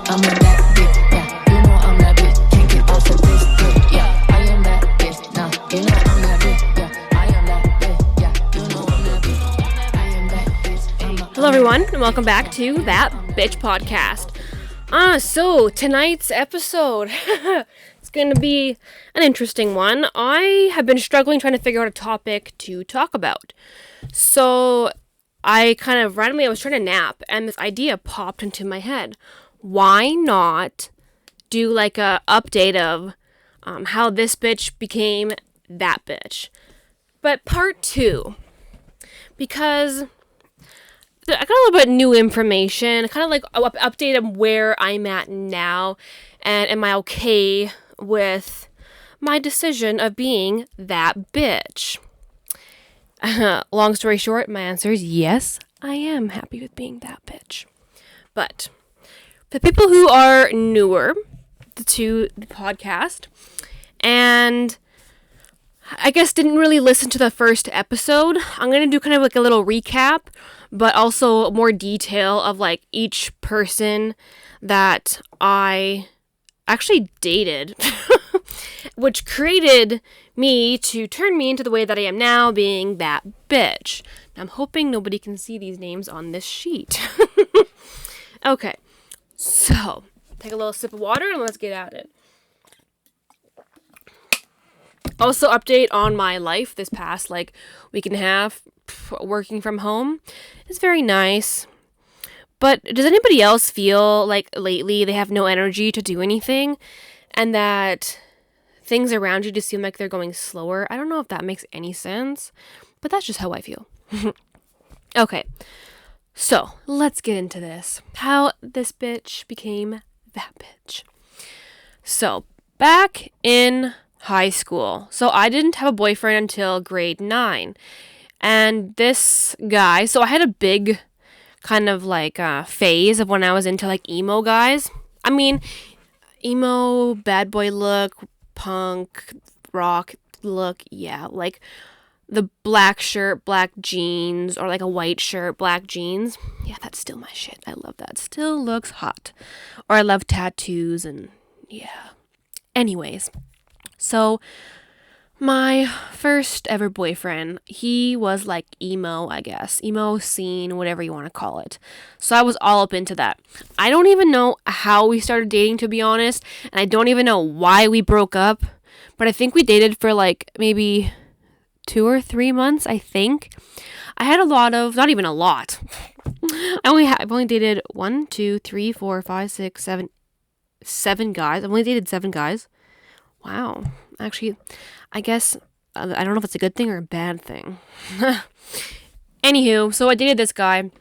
I'm a bad bitch, yeah. You know I'm that bitch, can't get off of this dick, yeah. I am that bitch, now you know I'm that bitch, yeah. I am that bitch, yeah. You know I'm that bitch, I am that bitch. Hello everyone, and welcome back to That Bitch Podcast. So tonight's episode, it's going to be an interesting one. I have been struggling trying to figure out a topic to talk about. So I was trying to nap, and this idea popped into my head. Why not do like a update of how this bitch became that bitch? But part 2, because I got a little bit of new information, kind of like update of where I'm at now, and am I okay with my decision of being that bitch? Long story short, my answer is yes, I am happy with being that bitch. But for people who are newer to the podcast, and I guess didn't really listen to the first episode, I'm going to do kind of like a little recap, but also more detail of like each person that I actually dated, which created me to turn me into the way that I am now, being that bitch. I'm hoping nobody can see these names on this sheet. Okay, so take a little sip of water and let's get at it. Also, update on my life this past week and a half working from home. It's very nice. But does anybody else feel like lately they have no energy to do anything, and that things around you just seem like they're going slower? I don't know if that makes any sense, but that's just how I feel. Okay, so let's get into this. How this bitch became that bitch. So, back in high school. So I didn't have a boyfriend until grade 9. And this guy, so I had a big kind of phase of when I was into like emo guys. I mean, emo, bad boy look, punk, rock look, yeah. Like the black shirt, black jeans, or like a white shirt, black jeans. Yeah, that's still my shit. I love that. Still looks hot. Or I love tattoos and yeah. Anyways. So, my first ever boyfriend, he was like emo, I guess. Emo scene, whatever you want to call it. So I was all up into that. I don't even know how we started dating, to be honest. And I don't even know why we broke up. But I think we dated for maybe 2 or 3 months, I think. I had a lot of, not even a lot. I've only dated 1, 2, 3, 4, 5, 6, 7 guys. I've only dated 7 guys. Wow. Actually, I guess, I don't know if it's a good thing or a bad thing. Anywho, so I dated this guy.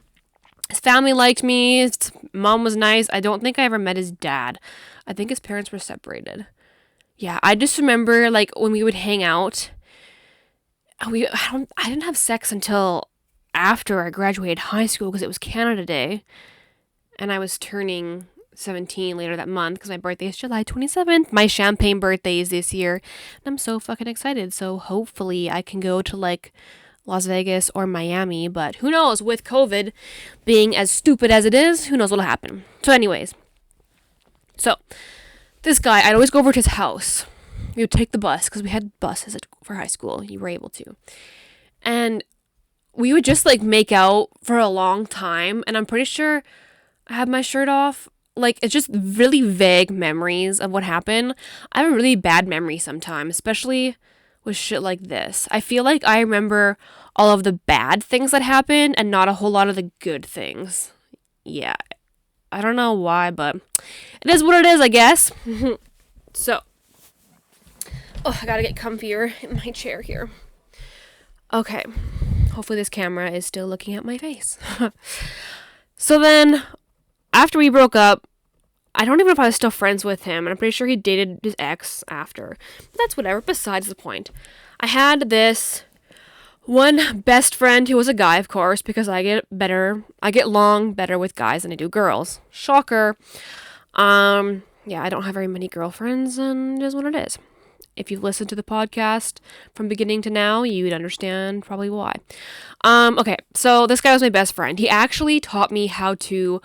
His family liked me. His mom was nice. I don't think I ever met his dad. I think his parents were separated. Yeah, I just remember, when we would hang out, I didn't have sex until after I graduated high school because it was Canada Day. And I was turning 17 later that month because my birthday is July 27th. My champagne birthday is this year, and I'm so fucking excited. So hopefully I can go to Las Vegas or Miami, but who knows, with COVID being as stupid as it is, who knows what'll happen. So anyways, so this guy, I'd always go over to his house. We would take the bus because we had buses for high school. You were able to, and we would just make out for a long time, and I'm pretty sure I had my shirt off. It's just really vague memories of what happened. I have a really bad memory sometimes, especially with shit like this. I feel like I remember all of the bad things that happened and not a whole lot of the good things. Yeah, I don't know why, but it is what it is, I guess. So, I gotta get comfier in my chair here. Okay, hopefully this camera is still looking at my face. So then, after we broke up, I don't even know if I was still friends with him, and I'm pretty sure he dated his ex after. But that's whatever, besides the point. I had this one best friend who was a guy, of course, because I get along better with guys than I do girls. Shocker. Yeah, I don't have very many girlfriends, and it is what it is. If you've listened to the podcast from beginning to now, you'd understand probably why. Okay, so this guy was my best friend. He actually taught me how to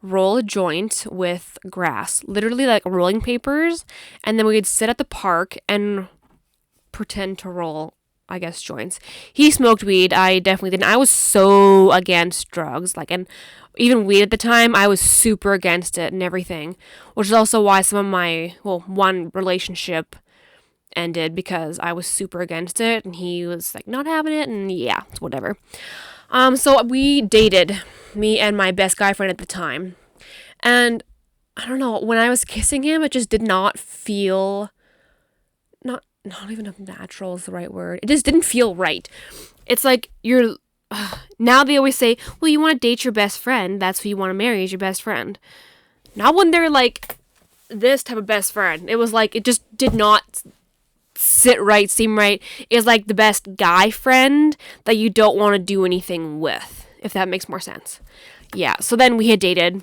roll a joint with grass, literally like rolling papers, and then we would sit at the park and pretend to roll, I guess, joints. He smoked weed. I definitely didn't. I was so against drugs, like, and even weed at the time, I was super against it and everything, which is also why some of my, well, one relationship ended because I was super against it and he was like not having it, and yeah, it's whatever. So we dated, me and my best guy friend at the time, and I don't know, when I was kissing him, it just did not feel, not even if natural is the right word. It just didn't feel right. It's like now they always say, well, you want to date your best friend. That's who you want to marry, is your best friend. Not when they're like this type of best friend. It was like, it just did not sit right, seem right. It's like the best guy friend that you don't want to do anything with, if that makes more sense. Yeah, so then we had dated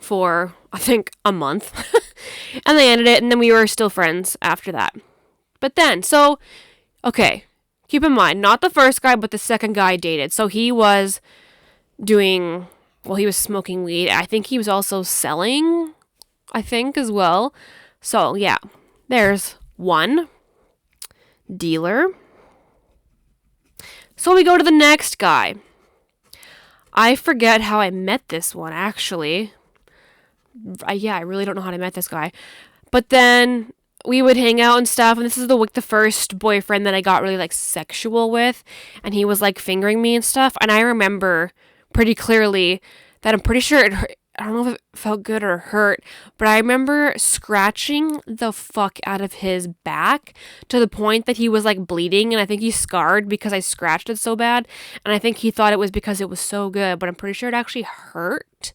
for, I think, a month. And they ended it, and then we were still friends after that. But then, so, okay, keep in mind, not the first guy, but the second guy I dated. So he was doing, well, he was smoking weed. I think he was also selling, I think, as well. So, yeah, there's one dealer. So we go to the next guy. I forget how I met this one, actually. I really don't know how I met this guy. But then we would hang out and stuff, and this is the first boyfriend that I got really like sexual with, and he was like fingering me and stuff, and I remember pretty clearly that I'm pretty sure I don't know if it felt good or hurt, but I remember scratching the fuck out of his back to the point that he was like bleeding, and I think he's scarred because I scratched it so bad, and I think he thought it was because it was so good, but I'm pretty sure it actually hurt.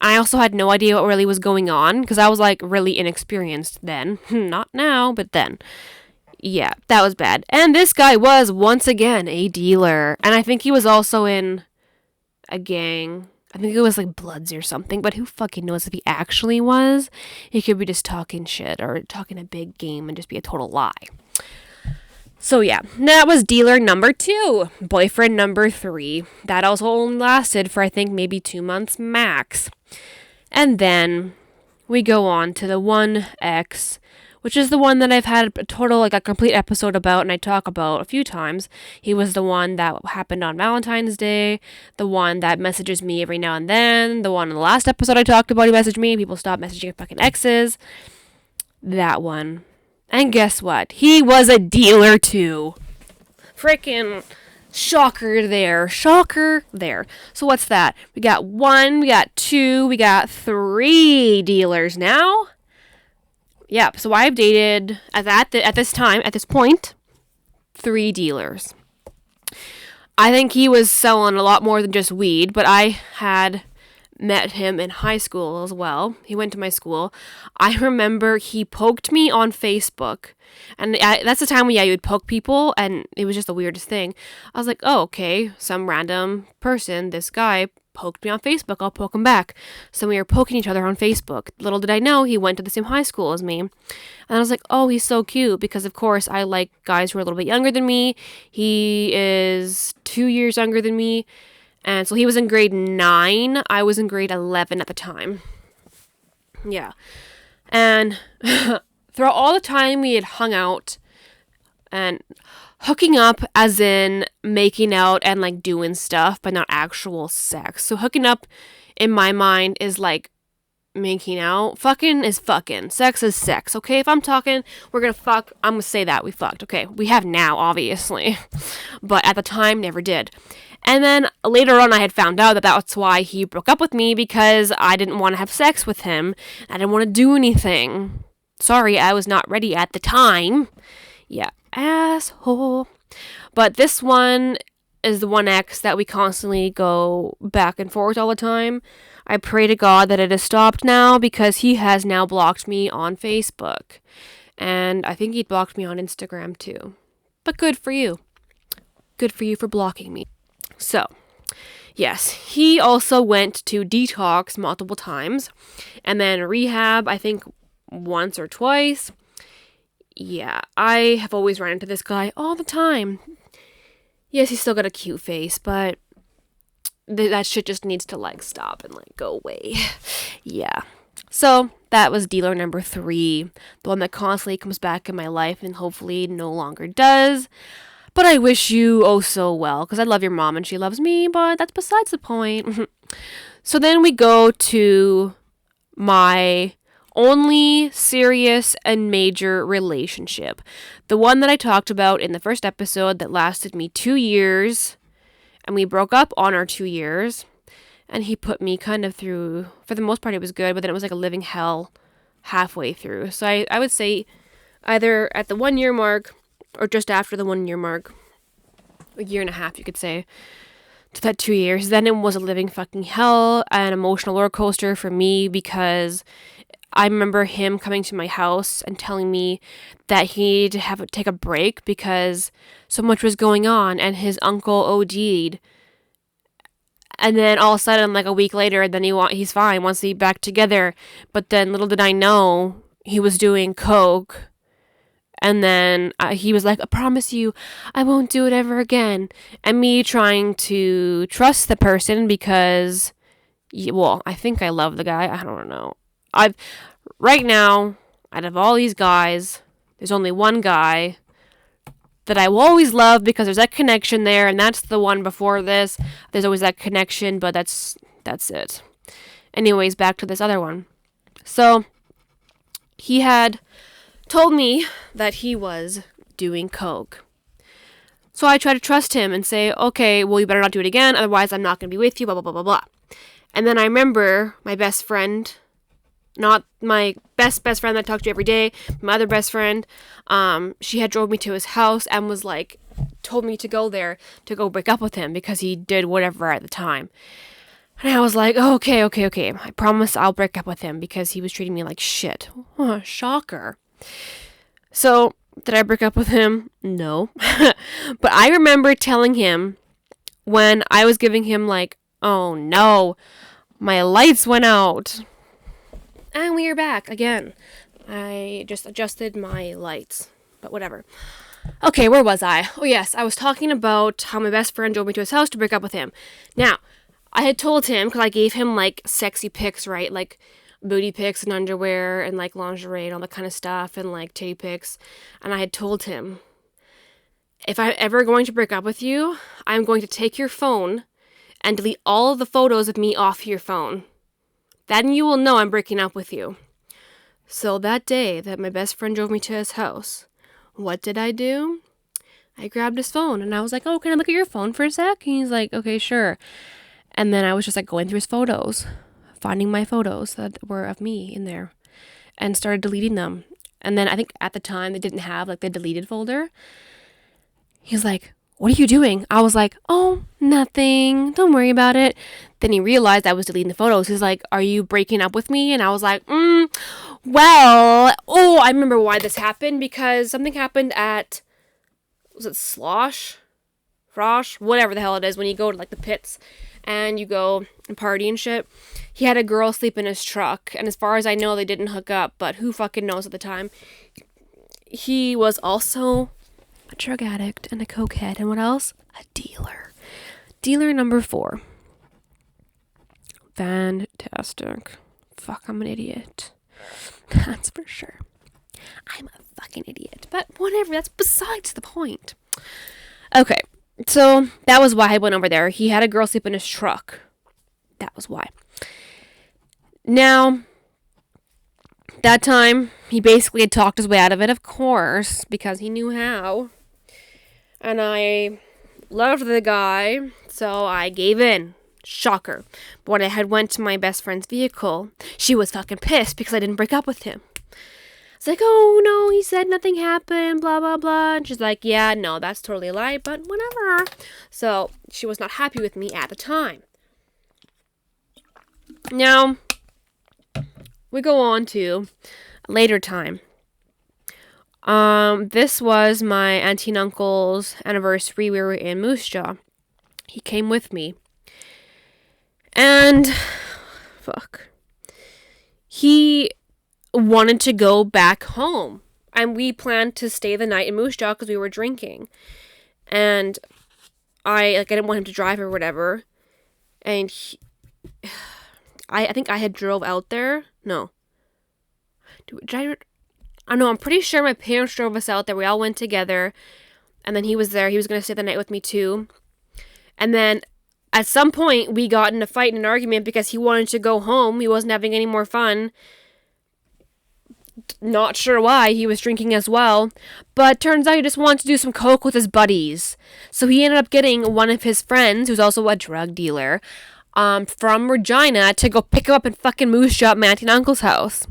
I also had no idea what really was going on because I was like really inexperienced then. Not now, but then. Yeah, that was bad. And this guy was once again a dealer. And I think he was also in a gang. I think it was like Bloods or something, but who fucking knows if he actually was? He could be just talking shit or talking a big game and just be a total lie. So yeah, that was dealer number 2. Boyfriend number 3. That also only lasted for I think maybe 2 months max. And then we go on to the one ex, which is the one that I've had a total, like a complete episode about and I talk about a few times. He was the one that happened on Valentine's Day, the one that messages me every now and then, the one in the last episode I talked about, he messaged me, people stop messaging fucking exes. That one. And guess what? He was a dealer too. Freaking shocker there. Shocker there. So what's that? We got 1, we got 2, we got 3 dealers now. Yep. So I've dated at this point, 3 dealers. I think he was selling a lot more than just weed, but I had met him in high school as well. He went to my school. I remember he poked me on Facebook, and that's the time when you would poke people, and it was just the weirdest thing. I was like, oh, okay, some random person, this guy poked me on Facebook, I'll poke him back. So we were poking each other on Facebook. Little did I know he went to the same high school as me. And I was like, oh, he's so cute, because of course I like guys who are a little bit younger than me. He is 2 years younger than me. And so he was in grade 9. I was in grade 11 at the time. Yeah. And throughout all the time we had hung out and hooking up as in making out and like doing stuff, but not actual sex. So hooking up in my mind is like making out. Fucking is fucking. Sex is sex. Okay, if I'm talking, we're gonna fuck, I'm gonna say that we fucked. Okay, we have now, obviously. But at the time, never did. And then later on, I had found out that that's why he broke up with me, because I didn't want to have sex with him. I didn't want to do anything. Sorry, I was not ready at the time. Yeah, asshole. But this one is the one ex that we constantly go back and forth all the time. I pray to God that it has stopped now, because he has now blocked me on Facebook. And I think he blocked me on Instagram too. But good for you. Good for you for blocking me. So, yes, he also went to detox multiple times, and then rehab, I think, once or twice. Yeah, I have always run into this guy all the time. Yes, he's still got a cute face, but that shit just needs to like stop and like go away. Yeah. So that was dealer number 3, the one that constantly comes back in my life and hopefully no longer does. But I wish you oh so well, because I love your mom and she loves me, but that's besides the point. So then we go to my only serious and major relationship. The one that I talked about in the first episode that lasted me 2 years, and we broke up on our 2 years. And he put me kind of through, for the most part it was good, but then it was like a living hell halfway through. So I would say either at the 1 year mark or just after the 1 year mark, a year and a half you could say, to that 2 years, then it was a living fucking hell, an emotional roller coaster for me, because I remember him coming to my house and telling me that he needed to take a break because so much was going on and his uncle OD'd. And then all of a sudden, like a week later, then he's fine, wants to be back together. But then little did I know, he was doing coke. And then he was like, I promise you, I won't do it ever again. And me trying to trust the person because, well, I think I love the guy. I don't know. Right now, out of all these guys, there's only one guy that I will always love because there's that connection there, and that's the one before this. There's always that connection, but that's it. Anyways, back to this other one. So, he had told me that he was doing coke. So I tried to trust him and say, okay, well, you better not do it again, otherwise I'm not going to be with you, blah, blah, blah, blah, blah. And then I remember my best friend, not my best friend that I talked to every day, my other best friend, she had drove me to his house and was like, told me to go there to go break up with him because he did whatever at the time. And I was like, oh, okay. I promise I'll break up with him because he was treating me like shit. Oh, shocker. So, did I break up with him? No. But I remember telling him when I was giving him like, oh no, my lights went out. And we are back again. I just adjusted my lights, but whatever. Okay, where was I? Oh yes, I was talking about how my best friend drove me to his house to break up with him. Now, I had told him, because I gave him like sexy pics, right? Like booty pics and underwear and like lingerie and all that kind of stuff and like titty pics. And I had told him, if I'm ever going to break up with you, I'm going to take your phone and delete all of the photos of me off your phone. Then you will know I'm breaking up with you. So that day that my best friend drove me to his house, what did I do? I grabbed his phone and I was like, oh, can I look at your phone for a sec? And he's like, okay, sure. And then I was just like going through his photos, finding my photos that were of me in there and started deleting them. And then I think at the time they didn't have like the deleted folder. He's like, what are you doing? I was like, oh, nothing. Don't worry about it. Then he realized I was deleting the photos. He's like, are you breaking up with me? And I was like, well, I remember why this happened, because something happened at, was it Slosh? Frosh? Whatever the hell it is, when you go to like the pits and you go and party and shit. He had a girl sleep in his truck, and as far as I know, they didn't hook up, but who fucking knows at the time. He was also a drug addict and a cokehead, and what else? A dealer. Dealer number 4. Fantastic. Fuck, I'm an idiot. That's for sure. I'm a fucking idiot. But whatever, that's besides the point. Okay, so that was why I went over there. He had a girl sleep in his truck. That was why. Now, that time, he basically had talked his way out of it, of course, because he knew how. And I loved the guy, so I gave in. Shocker. But when I had went to my best friend's vehicle, she was fucking pissed because I didn't break up with him. It's like, oh no, he said nothing happened, blah, blah, blah. And she's like, yeah, no, that's totally a lie, but whatever. So she was not happy with me at the time. Now, we go on to a later time. This was my auntie and uncle's anniversary. We were in Moose Jaw. He came with me. And, fuck. He wanted to go back home. And we planned to stay the night in Moose Jaw because we were drinking. And I didn't want him to drive or whatever. And I think I had drove out there. No. I don't know. I'm pretty sure my parents drove us out there. We all went together. And then he was there. He was going to stay the night with me too. And then at some point, we got in a fight and an argument because he wanted to go home. He wasn't having any more fun. Not sure why. He was drinking as well. But turns out he just wanted to do some coke with his buddies. So he ended up getting one of his friends, who's also a drug dealer, from Regina to go pick him up and fucking Moose Jaw at my auntie and uncle's house.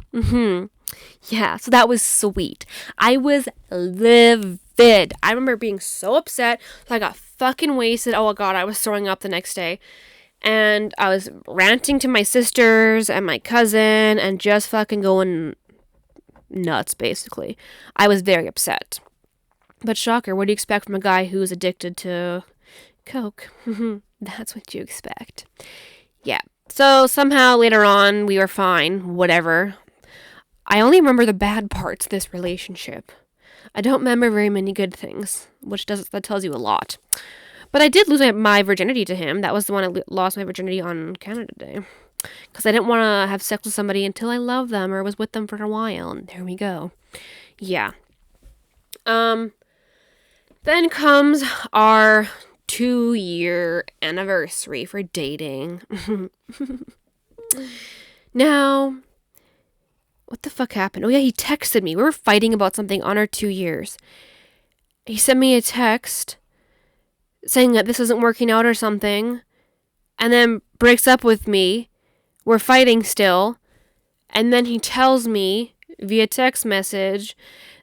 Yeah, so that was sweet. I was livid. I remember being so upset. So I got fucking wasted. Oh, God, I was throwing up the next day. And I was ranting to my sisters and my cousin and just fucking going nuts, basically. I was very upset. But shocker, what do you expect from a guy who's addicted to coke? That's what you expect. Yeah. So somehow later on, we were fine. Whatever. I only remember the bad parts of this relationship. I don't remember very many good things, that tells you a lot. But I did lose my virginity to him. That was the one I lost my virginity on Canada Day. Because I didn't want to have sex with somebody until I loved them or was with them for a while. And there we go. Yeah. Then comes our 2-year anniversary for dating. Now, what the fuck happened? Oh yeah, he texted me. We were fighting about something on our 2 years. He sent me a text saying that this isn't working out or something, and then breaks up with me. We're fighting still, and then he tells me via text message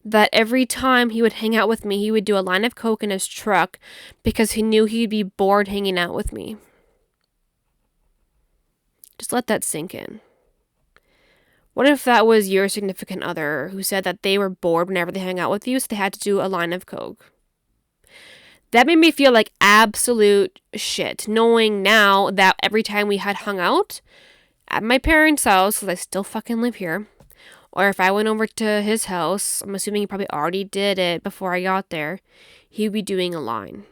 that every time he would hang out with me, he would do a line of coke in his truck because he knew he'd be bored hanging out with me. Just let that sink in. What if that was your significant other who said that they were bored whenever they hang out with you, so they had to do a line of coke? That made me feel like absolute shit, knowing now that every time we had hung out at my parents' house, because I still fucking live here, or if I went over to his house, I'm assuming he probably already did it before I got there, he'd be doing a line.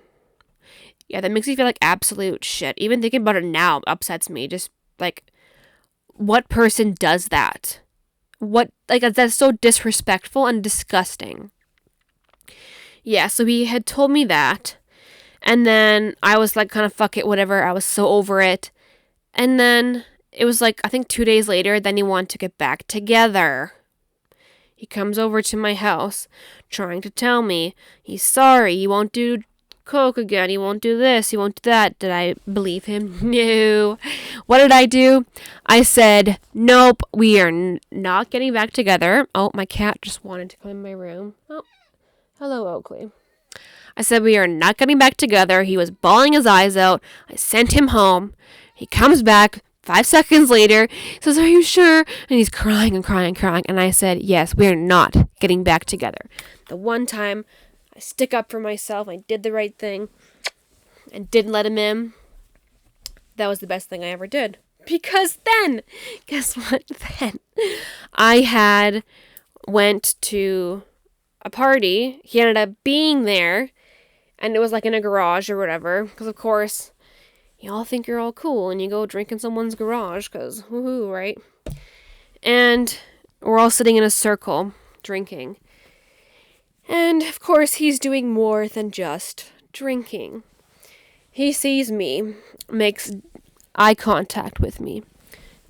Yeah, that makes me feel like absolute shit. Even thinking about it now upsets me. Just like, what person does that? That's so disrespectful and disgusting. Yeah, so he had told me that. And then I was like, kind of, fuck it, whatever. I was so over it. And then it was like, I think 2 days later, then he wanted to get back together. He comes over to my house trying to tell me he's sorry. He won't do coke again. He won't do this. He won't do that. Did I believe him? No. What did I do? I said, nope, we are not getting back together. Oh, my cat just wanted to come in my room. Oh, hello, Oakley. I said, we are not getting back together. He was bawling his eyes out. I sent him home. He comes back 5 seconds later. He says, are you sure? And he's crying and crying and crying. And I said, yes, we are not getting back together. The one time I stick up for myself, I did the right thing and didn't let him in. That was the best thing I ever did. Because then, guess what? Then I went to a party. He ended up being there. And it was like in a garage or whatever. Because, of course, you all think you're all cool. And you go drink in someone's garage. Because, woohoo, right? And we're all sitting in a circle drinking. And, of course, he's doing more than just drinking. He sees me, makes eye contact with me,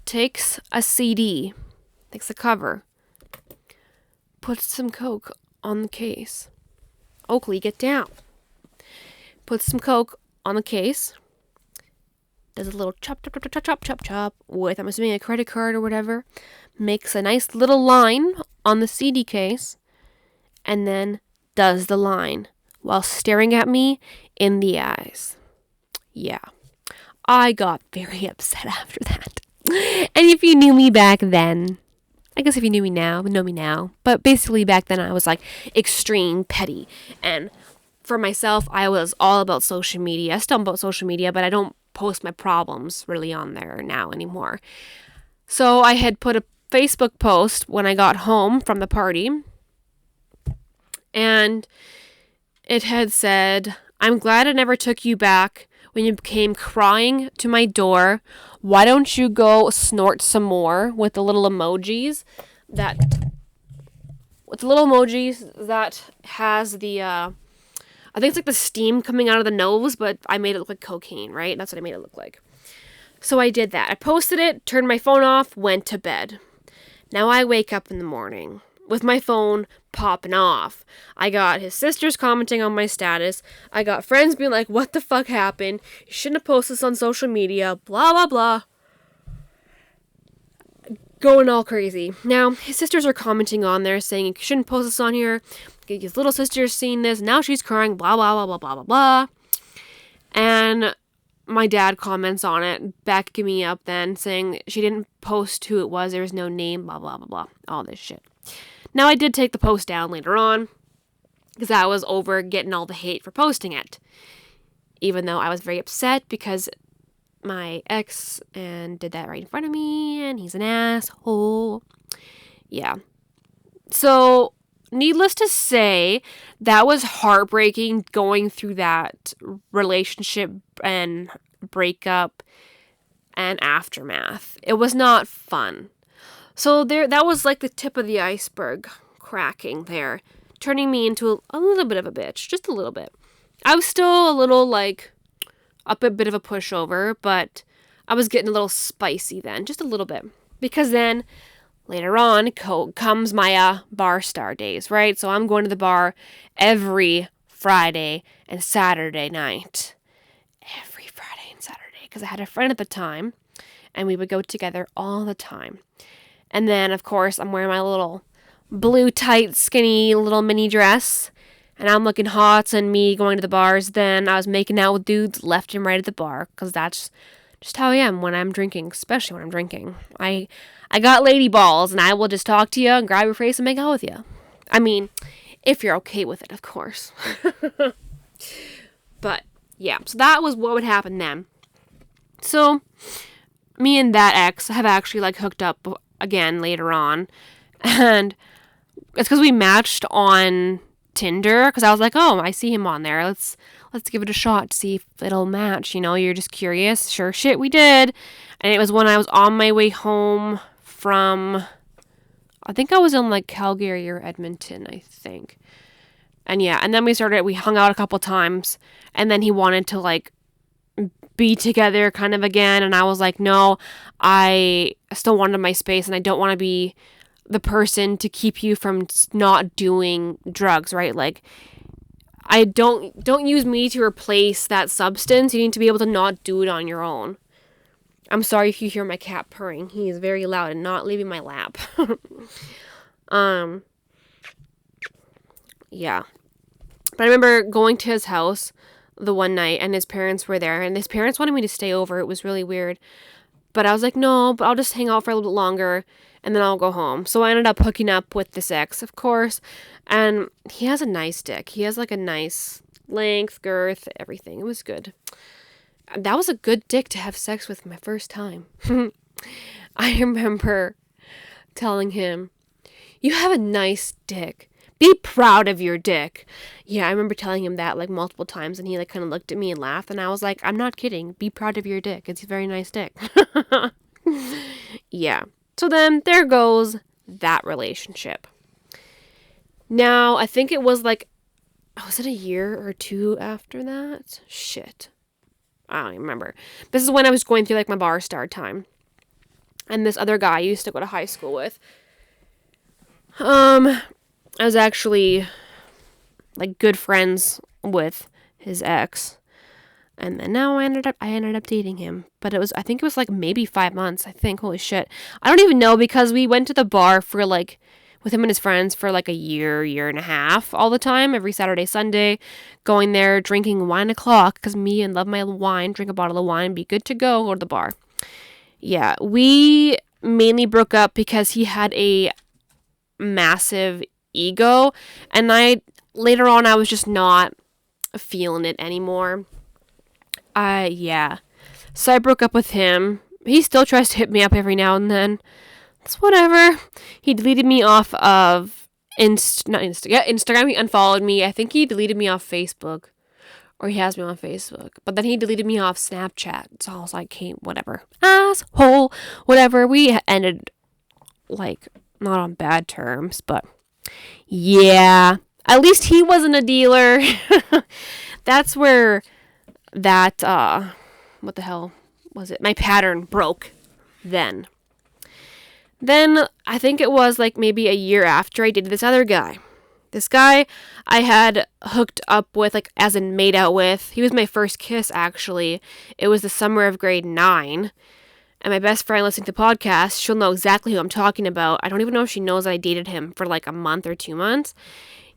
takes a CD, takes a cover, puts some coke on the case. Oakley, get down. Puts some coke on the case, does a little chop, chop, chop, chop, chop, chop, chop with, I'm assuming, a credit card or whatever, makes a nice little line on the CD case, and then does the line while staring at me in the eyes. Yeah. I got very upset after that. And if you knew me back then, I guess if you knew me now, know me now. But basically back then I was like extreme petty. And for myself, I was all about social media. I still am about social media, but I don't post my problems really on there now anymore. So I had put a Facebook post when I got home from the party. And it had said, I'm glad I never took you back when you came crying to my door, why don't you go snort some more with the little emojis that has the I think it's like the steam coming out of the nose, but I made it look like cocaine, right? That's what I made it look like. So I did that. I posted it, turned my phone off, went to bed. Now I wake up in the morning with my phone popping off. I got his sisters commenting on my status. I got friends being like, what the fuck happened? You shouldn't have posted this on social media. Blah, blah, blah. Going all crazy. Now, his sisters are commenting on there saying, you shouldn't post this on here. His little sister's seen this. Now she's crying. Blah, blah, blah, blah, blah, blah, blah. And my dad comments on it, backing me up then, saying she didn't post who it was. There was no name, blah, blah, blah, blah. All this shit. Now, I did take the post down later on because I was over getting all the hate for posting it. Even though I was very upset because my ex and did that right in front of me and he's an asshole. Yeah. So, needless to say, that was heartbreaking going through that relationship and breakup and aftermath. It was not fun. So that was like the tip of the iceberg cracking there, turning me into a little bit of a bitch, just a little bit. I was still a little like up a bit of a pushover, but I was getting a little spicy then, just a little bit. Because then later on comes my bar star days, right? So I'm going to the bar every Friday and Saturday night. Every Friday and Saturday. Because I had a friend at the time, and we would go together all the time. And then, of course, I'm wearing my little blue, tight, skinny little mini dress. And I'm looking hot and me going to the bars. Then I was making out with dudes left and right at the bar. Because that's just how I am when I'm drinking. Especially when I'm drinking. I got lady balls. And I will just talk to you and grab your face and make out with you. I mean, if you're okay with it, of course. But, yeah. So that was what would happen then. So, me and that ex have actually, like, hooked up again later on. And it's because we matched on Tinder, because I was like, oh, I see him on there. Let's give it a shot to see if it'll match. You know, you're just curious. Sure shit, we did. And it was when I was on my way home from, I think I was in like Calgary or Edmonton, I think. And yeah, and then we hung out a couple times, and then he wanted to like be together kind of again, and I was like, no, I still wanted my space, and I don't want to be the person to keep you from not doing drugs, right? Like, I don't use me to replace that substance. You need to be able to not do it on your own. I'm sorry if you hear my cat purring. He is very loud and not leaving my lap. Yeah. But I remember going to his house the one night, and his parents were there, and his parents wanted me to stay over. It was really weird. But I was like, no, but I'll just hang out for a little bit longer, and then I'll go home. So I ended up hooking up with this ex, of course, and he has a nice dick. He has like a nice length, girth, everything. It was good. That was a good dick to have sex with my first time. I remember telling him, you have a nice dick. Be proud of your dick. Yeah, I remember telling him that like multiple times, and he like kind of looked at me and laughed, and I was like, I'm not kidding. Be proud of your dick. It's a very nice dick. Yeah. So then there goes that relationship. Now, I think it was like, was it a year or two after that? Shit. I don't even remember. This is when I was going through like my bar star time. And this other guy I used to go to high school with. I was actually like good friends with his ex. And then now I ended up dating him. But I think it was like maybe 5 months, I think. Holy shit. I don't even know, because we went to the bar for like, with him and his friends for like a year and a half all the time, every Saturday, Sunday, going there, drinking wine o'clock, because me and love my wine, drink a bottle of wine, be good to go to the bar. Yeah, we mainly broke up because he had a massive ego, and later on I was just not feeling it anymore. Yeah. So I broke up with him. He still tries to hit me up every now and then. It's whatever. He deleted me off of Instagram. He unfollowed me. I think he deleted me off Facebook. or he has me on Facebook. But then he deleted me off Snapchat. So I was like, hey, whatever. Asshole. Whatever. We ended, like, not on bad terms, but yeah. At least he wasn't a dealer. That's where that, what the hell was it? My pattern broke then. Then I think it was like maybe a year after I dated this other guy. This guy I had hooked up with, like, as in made out with. He was my first kiss, actually. It was the summer of grade 9. And my best friend listening to the podcast, she'll know exactly who I'm talking about. I don't even know if she knows that I dated him for like a month or 2 months.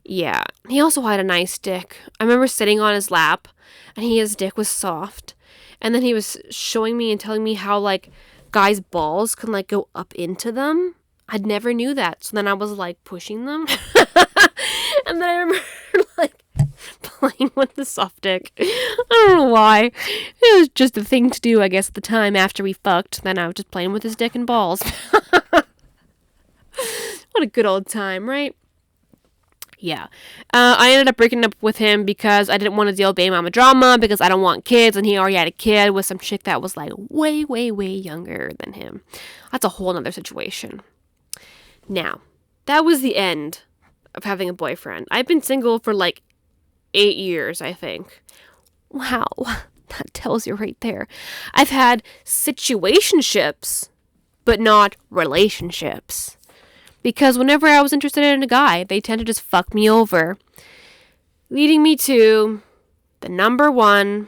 Yeah. He also had a nice dick. I remember sitting on his lap, and his dick was soft. And then he was showing me and telling me how, like, guys' balls can, like, go up into them. I'd never knew that. So then I was, like, pushing them. And then I remember, like, playing with the soft dick. I don't know why. It was just a thing to do, I guess, at the time after we fucked. Then I was just playing with his dick and balls. What a good old time, right? Yeah. I ended up breaking up with him because I didn't want to deal with baby mama drama, because I don't want kids, and he already had a kid with some chick that was, like, way, way, way younger than him. That's a whole nother situation. Now, that was the end of having a boyfriend. I've been single for, like, 8 years, I think. Wow. That tells you right there. I've had situationships, but not relationships. Because whenever I was interested in a guy, they tend to just fuck me over. Leading me to the number one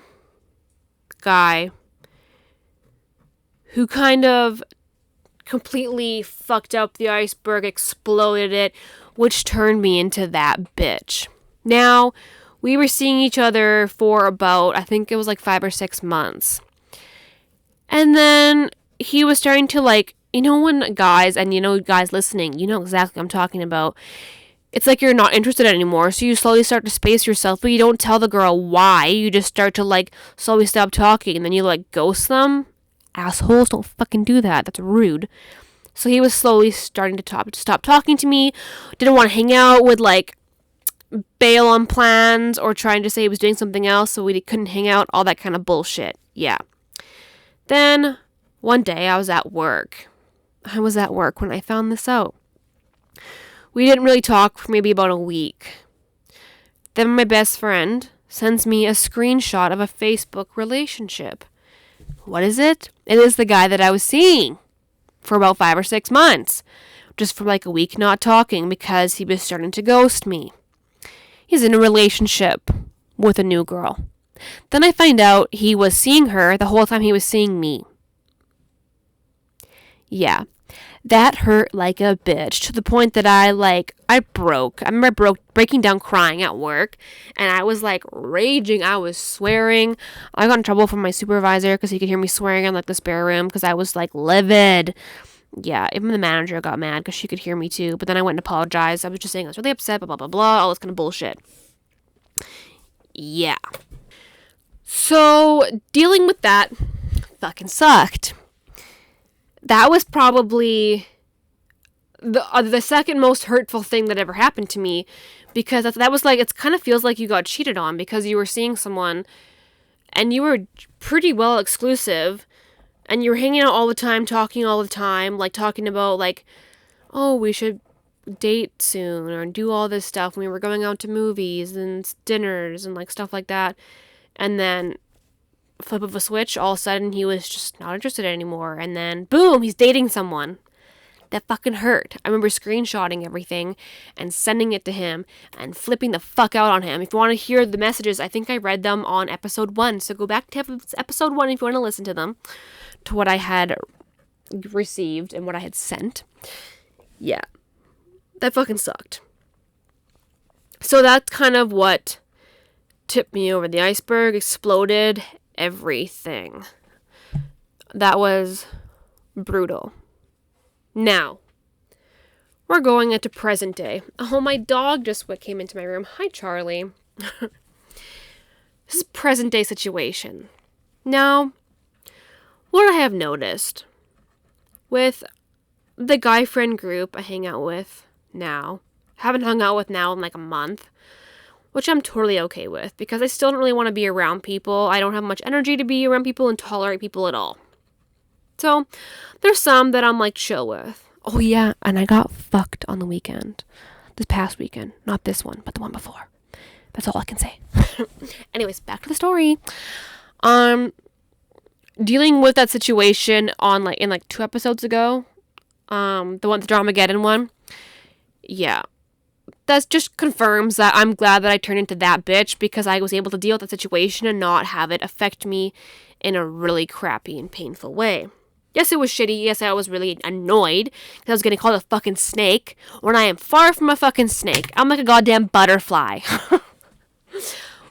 guy who kind of completely fucked up the iceberg, exploded it, which turned me into that bitch. Now, we were seeing each other for about, I think it was like 5 or 6 months. And then he was starting to, like, you know, when guys, and you know, guys listening, you know exactly what I'm talking about. It's like you're not interested anymore, so you slowly start to space yourself, but you don't tell the girl why. You just start to, like, slowly stop talking, and then you, like, ghost them. Assholes, don't fucking do that. That's rude. So he was slowly starting to stop talking to me. Didn't want to hang out, would, like, bail on plans, or trying to say he was doing something else so we couldn't hang out, all that kind of bullshit. Yeah. Then, one day, I was at work when I found this out. We didn't really talk for maybe about a week. Then my best friend sends me a screenshot of a Facebook relationship. What is it? It is the guy that I was seeing for about 5 or 6 months. Just for like a week not talking because he was starting to ghost me. He's in a relationship with a new girl. Then I find out he was seeing her the whole time he was seeing me. Yeah, that hurt like a bitch, to the point that I broke. I remember breaking down crying at work, and I was, like, raging. I was swearing. I got in trouble from my supervisor because he could hear me swearing in, like, the spare room because I was, like, livid. Yeah, even the manager got mad because she could hear me too, but then I went and apologized. I was just saying I was really upset, blah, blah, blah, blah, all this kind of bullshit. Yeah. So, dealing with that fucking sucked. That was probably the second most hurtful thing that ever happened to me, because that was like, it kind of feels like you got cheated on because you were seeing someone and you were pretty well exclusive and you were hanging out all the time, talking all the time, like talking about like, oh, we should date soon or do all this stuff. We were going out to movies and dinners and like stuff like that. And then flip of a switch, all of a sudden he was just not interested anymore, and then boom, he's dating someone. That fucking hurt. I remember screenshotting everything and sending it to him and flipping the fuck out on him. If you want to hear the messages, I think I read them on episode 1, so go back to episode 1 if you want to listen to them, to what I had received and what I had sent. Yeah, that fucking sucked. So that's kind of what tipped me over the iceberg, exploded everything. That was brutal. Now, we're going into present day. Oh, my dog just came into my room. Hi, Charlie. This is present day situation. Now, what I have noticed with the guy friend group I hang out with now, haven't hung out with now in like a month, which I'm totally okay with because I still don't really want to be around people. I don't have much energy to be around people and tolerate people at all. So there's some that I'm like chill with. Oh yeah, and I got fucked on the weekend. This past weekend. Not this one, but the one before. That's all I can say. Anyways, back to the story. Dealing with that situation on in 2 episodes ago. The Dramageddon one. Yeah. That just confirms that I'm glad that I turned into that bitch because I was able to deal with the situation and not have it affect me in a really crappy and painful way. Yes, it was shitty. Yes, I was really annoyed because I was getting called a fucking snake when I am far from a fucking snake. I'm like a goddamn butterfly.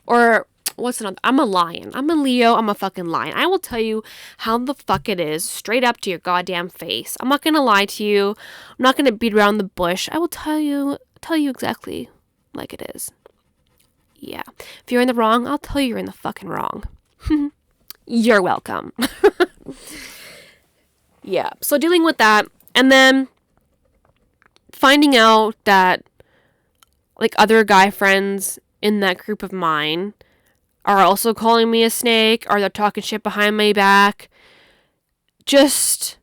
Or, what's another? I'm a lion. I'm a Leo. I'm a fucking lion. I will tell you how the fuck it is straight up to your goddamn face. I'm not going to lie to you. I'm not going to beat around the bush. I will tell you exactly like it is. Yeah. If you're in the wrong, I'll tell you you're in the fucking wrong. You're welcome. Yeah. So dealing with that and then finding out that other guy friends in that group of mine are also calling me a snake or they're talking shit behind my back just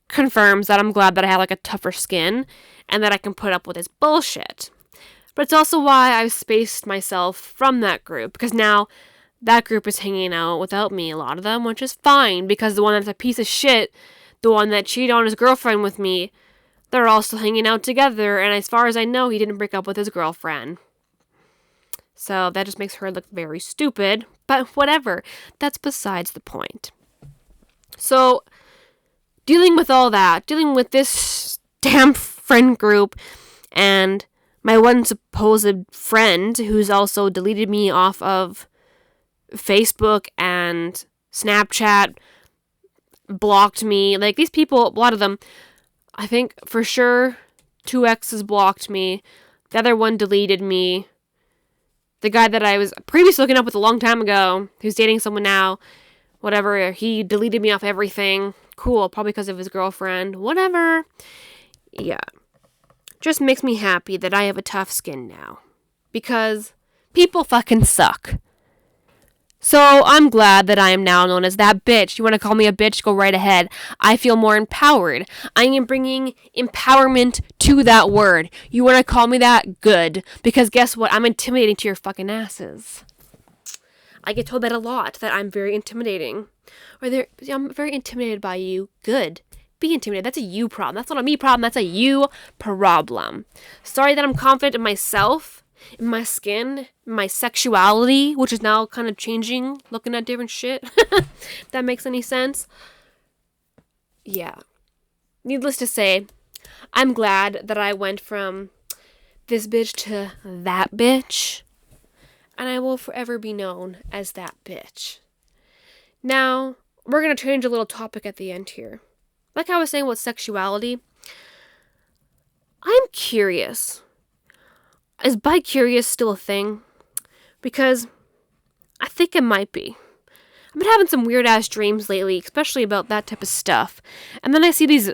confirms that I'm glad that I have a tougher skin and that I can put up with this bullshit. But it's also why I've spaced myself from that group because now that group is hanging out without me, a lot of them, which is fine because the one that's a piece of shit, the one that cheated on his girlfriend with me, they're also hanging out together, and as far as I know, he didn't break up with his girlfriend. So that just makes her look very stupid, but whatever. That's besides the point. So, dealing with all that, dealing with this damn friend group, and my one supposed friend who's also deleted me off of Facebook and Snapchat, blocked me. These people, a lot of them, I think for sure 2 exes blocked me. The other one deleted me. The guy that I was previously looking up with a long time ago, who's dating someone now, whatever, he deleted me off everything. Cool, probably because of his girlfriend. Whatever. Yeah. Just makes me happy that I have a tough skin now. Because people fucking suck. So I'm glad that I am now known as that bitch. You want to call me a bitch? Go right ahead. I feel more empowered. I am bringing empowerment to that word. You want to call me that? Good. Because guess what? I'm intimidating to your fucking asses. I get told that a lot, that I'm very intimidating. I'm very intimidated by you. Good. Be intimidated. That's a you problem. That's not a me problem. That's a you problem. Sorry that I'm confident in myself, in my skin, my sexuality, which is now kind of changing, looking at different shit. If that makes any sense. Yeah. Needless to say, I'm glad that I went from this bitch to that bitch. And I will forever be known as that bitch. Now, we're going to change a little topic at the end here. Like I was saying with sexuality, I'm curious. Is bi-curious still a thing? Because I think it might be. I've been having some weird-ass dreams lately, especially about that type of stuff. And then I see these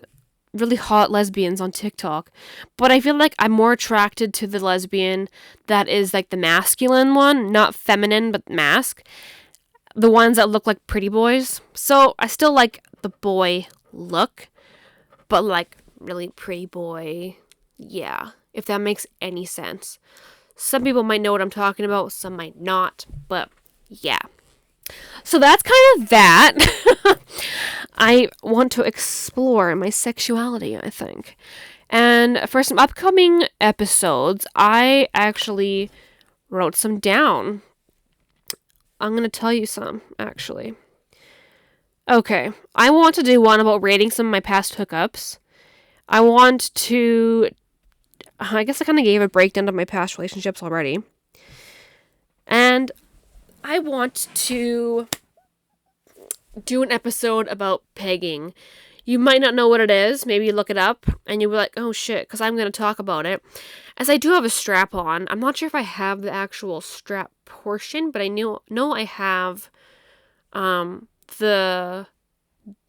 really hot lesbians on TikTok. But I feel like I'm more attracted to the lesbian that is the masculine one, not feminine, but mask. The ones that look like pretty boys. So I still like the boy look, but really pretty boy. Yeah. If that makes any sense. Some people might know what I'm talking about, some might not, but yeah. So that's kind of that. I want to explore my sexuality, I think. And for some upcoming episodes, I actually wrote some down. I'm going to tell you some, actually. Okay, I want to do one about rating some of my past hookups. I want to... I guess I kind of gave a breakdown of my past relationships already. And I want to do an episode about pegging. You might not know what it is. Maybe you look it up and you'll be like, oh shit, because I'm going to talk about it. As I do have a strap on. I'm not sure if I have the actual strap portion, but I know I have the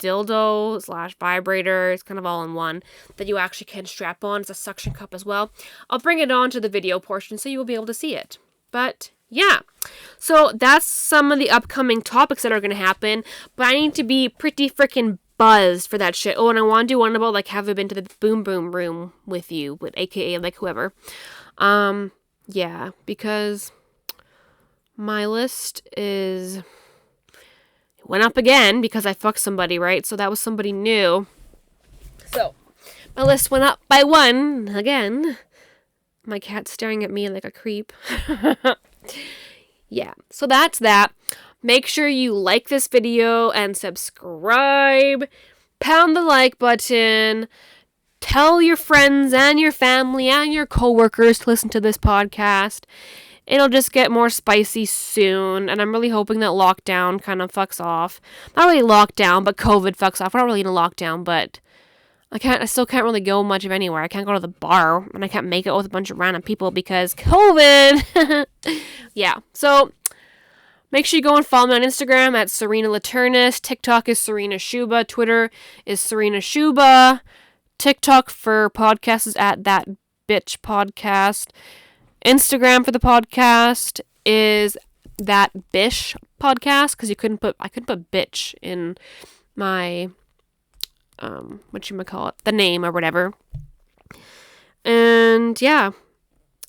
dildo / vibrator. It's kind of all in one that you actually can strap on. It's a suction cup as well. I'll bring it on to the video portion so you will be able to see it. But yeah, so that's some of the upcoming topics that are going to happen, but I need to be pretty freaking buzzed for that shit. Oh, and I want to do one about, like, have I been to the boom boom room with you, with aka, like, whoever. Yeah, because my list went up again because I fucked somebody, right? So that was somebody new. So my list went up by 1 again. My cat's staring at me like a creep. Yeah, so that's that. Make sure you like this video and subscribe. Pound the like button. Tell your friends and your family and your coworkers to listen to this podcast. It'll just get more spicy soon, and I'm really hoping that lockdown kind of fucks off. Not really lockdown, but COVID fucks off. We're not really in a lockdown, but I still can't really go much of anywhere. I can't go to the bar, and I can't make it with a bunch of random people because COVID. Yeah, so make sure you go and follow me on Instagram at Serena Laternis. TikTok is Serena Shuba. Twitter is Serena Shuba. TikTok for podcasts is at That Bitch Podcast. Instagram for the podcast is That Bish Podcast, because I couldn't put bitch in my the name or whatever. And yeah,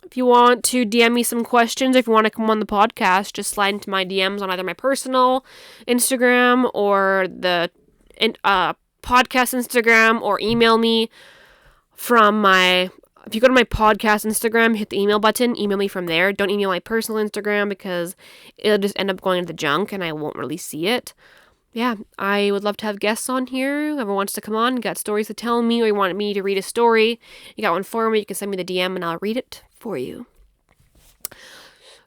if you want to DM me some questions, if you want to come on the podcast, just slide into my DMs on either my personal Instagram or the podcast Instagram, or email me from my... If you go to my podcast Instagram, hit the email button, email me from there. Don't email my personal Instagram because it'll just end up going to the junk and I won't really see it. Yeah, I would love to have guests on here. Whoever wants to come on, got stories to tell me, or you want me to read a story, you got one for me, you can send me the DM and I'll read it for you.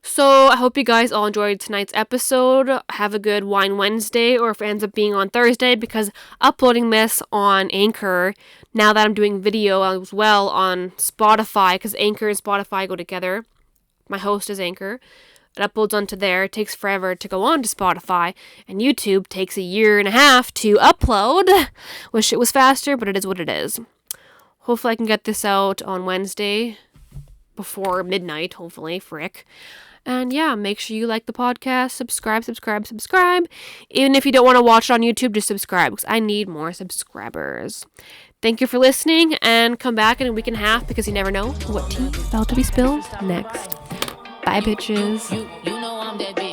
So I hope you guys all enjoyed tonight's episode. Have a good Wine Wednesday, or if it ends up being on Thursday, because uploading this on Anchor, now that I'm doing video as well on Spotify, because Anchor and Spotify go together. My host is Anchor. It uploads onto there. It takes forever to go on to Spotify, and YouTube takes 1.5 years to upload. Wish it was faster, but it is what it is. Hopefully I can get this out on Wednesday before midnight, hopefully, frick. And yeah, make sure you like the podcast, subscribe. Even if you don't want to watch it on YouTube, just subscribe, because I need more subscribers. Thank you for listening, and come back in 1.5 weeks, because you never know what tea is about to be spilled next. Bye, bitches. You know I'm that bitch.